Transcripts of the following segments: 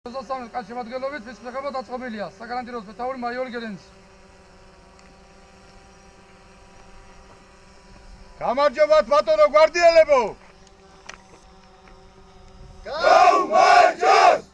შემადგენლობით ვის მიღება დაწყობილია საგარანტიროს მეთაური მაიორი გერენცი. გამარჯობათ ბატონო გვარდიელებო! გაუმარჯოს!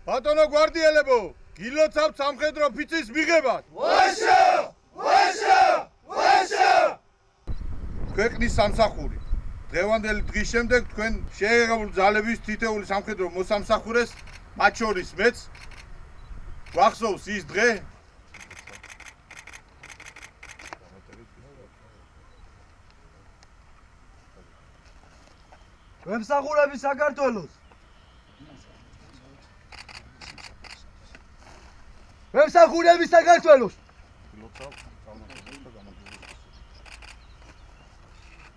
ბატონო გვარდიელებო, გილოცავთ სამხედრო ფიცის მიღებას. ვაშა! ქვეყნის სამსახური. დღევანდელი დღის შემდეგ თქვენ შეერაღებული ძალების თითეული სამხედრო მოსამსახურეს, მათ შორის მეც გვახსოვს ის დღე, ვემსახურები საქართველოს. ვემსახურები საქართველოს.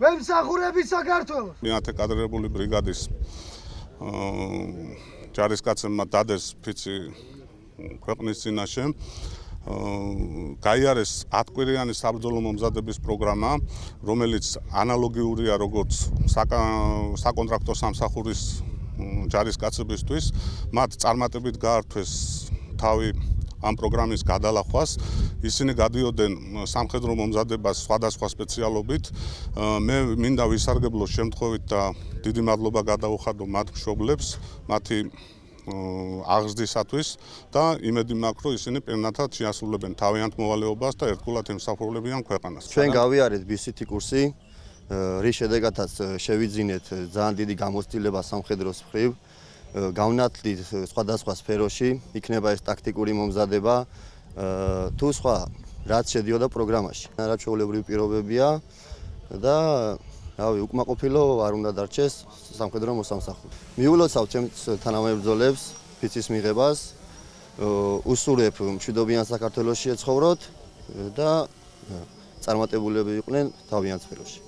ვემსახურები საქართველოს. მეათე კადრებული ბრიგადის ჯარისკაცებმა დადეს ფიცი ქვეყნის წინაშე. გაიარეს 10 კვირიანი საბრძოლო მომზადების პროგრამა, რომელიც ანალოგიურია როგორც საკონტრაქტო სამსახურის ჯარისკაცებისთვის. მათ წარმატებით გაართვეს თავი ამ პროგრამის გადალახვას. ისინი გადიოდნენ სამხედრო მომზადებას სხვადასხვა სპეციალობით. მე მინდა ვისარგებლო შემთხვევით და დიდი მადლობა გადავუხადო მათ მშობლებს, მათი აღზრდისათვის და იმედი მაქვს, რომ ისინი პირნათად შეასრულებენ თავიანთ მოვალეობას და ერთგულად ემსახურებიან ქვეყანას. ჩვენ გავიარეთ BCT კურსი, რის შედეგადაც შევიძინეთ ძალიან დიდი გამოცდილება სამხედროს მხრივ. გავნათლით სხვადასხვა სფეროში, იქნება ეს ტაქტიკური მომზადება, თუ სხვა რაც შედიოდა პროგრამაში. არაჩვეულებრივი პირობებია და რავი, უკმაყოფილო არ უნდა დარჩეს სამხედრო მოსამსახური. მიულოცავ ჩემს თანამებრძოლებს ფიცის მიღებას, უსურვებ მშვიდობიან საქართველოში ეცხოვროთ და წარმატებულები იყვნენ თავიანთ სფეროში.